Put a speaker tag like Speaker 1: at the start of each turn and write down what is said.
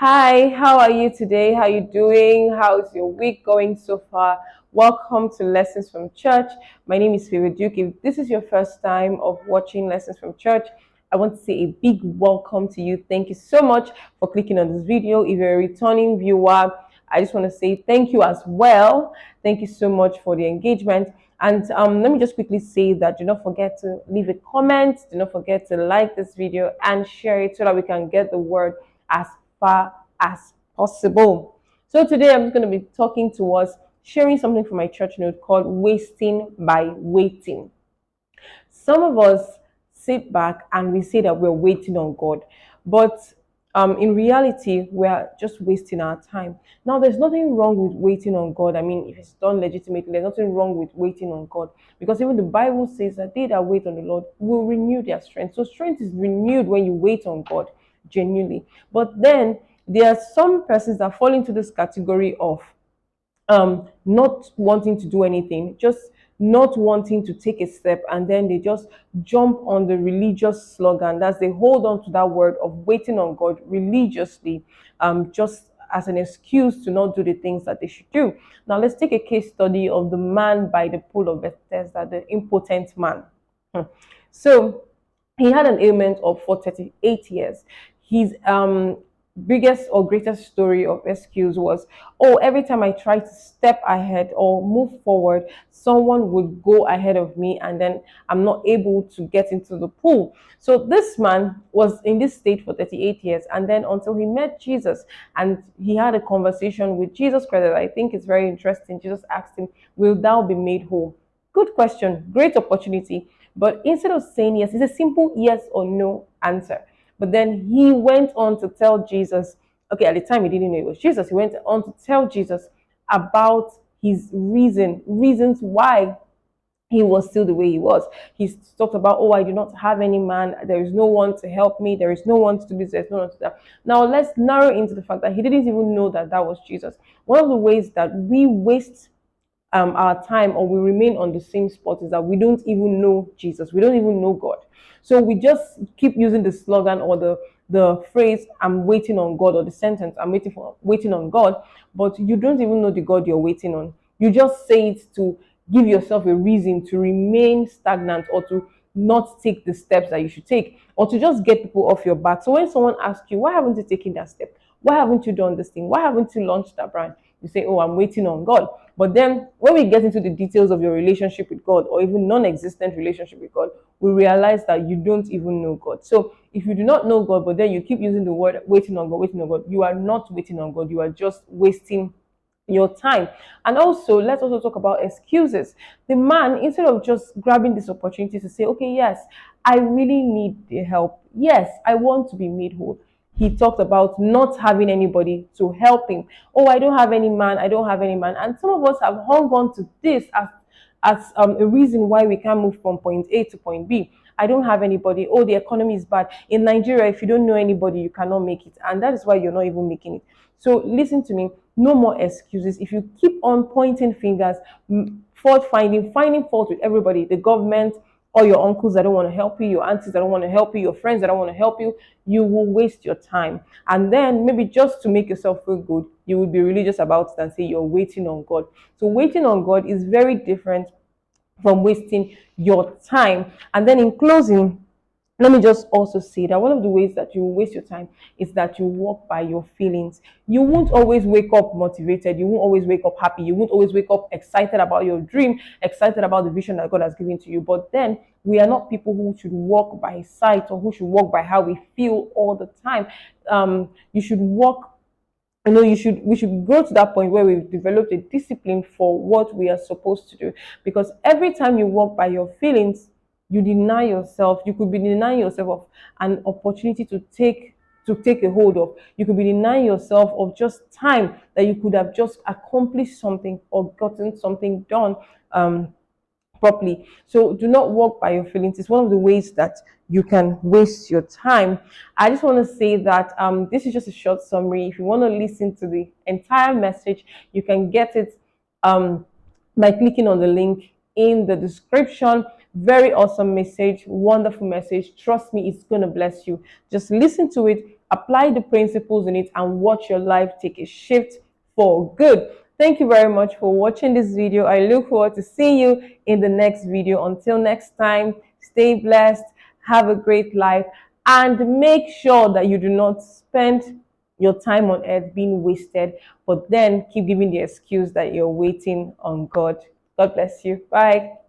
Speaker 1: Hi, how are you today? How are you doing? How's your week going so far? Welcome to Lessons from Church. My name is Favorite Duke. If this is your first time of watching Lessons from Church, I want to say a big welcome to you. Thank you so much for clicking on this video. If you're a returning viewer, I just want to say thank you as well. Thank you so much for the engagement. And let me just quickly say that do not forget to leave a comment. Do not forget to like this video and share it so that we can get the word as far as possible. So today I'm just going to be talking to us, sharing something from my church note called Wasting by Waiting. Some of us sit back and we say that we're waiting on God, but in reality, we're just wasting our time. Now, there's nothing wrong with waiting on God. I mean, if it's done legitimately, there's nothing wrong with waiting on God because even the Bible says that they that wait on the Lord will renew their strength. So, strength is renewed when you wait on God genuinely. But then there are some persons that fall into this category of not wanting to do anything, just not wanting to take a step, and then they just jump on the religious slogan. That's they hold on to that word of waiting on God religiously, just as an excuse to not do the things that they should do. Now let's take a case study of the man by the pool of Bethesda, the impotent man. So he had an ailment of for 38 years. His biggest or greatest story of excuse was, oh, every time I try to step ahead or move forward, someone would go ahead of me and then I'm not able to get into the pool. So this man was in this state for 38 years, and then until he met Jesus and he had a conversation with Jesus Christ that I think is very interesting. Jesus asked him, will thou be made whole? Good question, great opportunity. But instead of saying yes, it's a simple yes or no answer. But then he went on to tell Jesus, okay, at the time he didn't know it was Jesus. He went on to tell Jesus about his reasons why he was still the way he was. He talked about, oh, I do not have any man. There is no one to help me. There is no one to do this. There's no one to do that. Now, let's narrow into the fact that he didn't even know that that was Jesus. One of the ways that we waste our time or we remain on the same spot is that we don't even know Jesus. We don't even know God. So we just keep using the slogan or the phrase "I'm waiting on God" or the sentence "I'm waiting on God," but you don't even know the God you're waiting on. You just say it to give yourself a reason to remain stagnant or to not take the steps that you should take or to just get people off your back. So when someone asks you, why haven't you taken that step? Why haven't you done this thing? Why haven't you launched that brand? You say, oh, I'm waiting on God. But then when we get into the details of your relationship with God or even non-existent relationship with God, we realize that you don't even know God. So if you do not know God, but then you keep using the word waiting on God, you are not waiting on God. You are just wasting your time. And also, let's also talk about excuses. The man, instead of just grabbing this opportunity to say, okay, yes, I really need the help. Yes, I want to be made whole. He talked about not having anybody to help him. Oh, I don't have any man. I don't have any man. And some of us have hung on to this as a reason why we can't move from point A to point B. I don't have anybody. Oh, the economy is bad. In Nigeria, if you don't know anybody, you cannot make it. And that is why you're not even making it. So listen to me. No more excuses. If you keep on pointing fingers, finding fault with everybody, the government, or your uncles that don't want to help you, your aunties that don't want to help you, your friends that don't want to help you, you will waste your time. And then maybe just to make yourself feel good, you will be religious about it and say you're waiting on God. So waiting on God is very different from wasting your time. And then in closing, let me just also say that one of the ways that you waste your time is that you walk by your feelings. You won't always wake up motivated. You won't always wake up happy. You won't always wake up excited about your dream, excited about the vision that God has given to you. But then we are not people who should walk by sight or who should walk by how we feel all the time. You should walk, we should grow to that point where we've developed a discipline for what we are supposed to do, because every time you walk by your feelings, you could be denying yourself of an opportunity to take a hold of. You could be denying yourself of just time that you could have just accomplished something or gotten something done properly. So do not walk by your feelings. It's one of the ways that you can waste your time. I just want to say that this is just a short summary. If you want to listen to the entire message, you can get it by clicking on the link in the description. Very awesome message, wonderful message. Trust me, it's going to bless you. Just listen to it. apply the principles in it, and watch your life take a shift for good. Thank you very much for watching this video. I look forward to seeing you in the next video. Until next time, stay blessed, have a great life, and make sure that you do not spend your time on earth being wasted, but then keep giving the excuse that you're waiting on God. God bless you. Bye.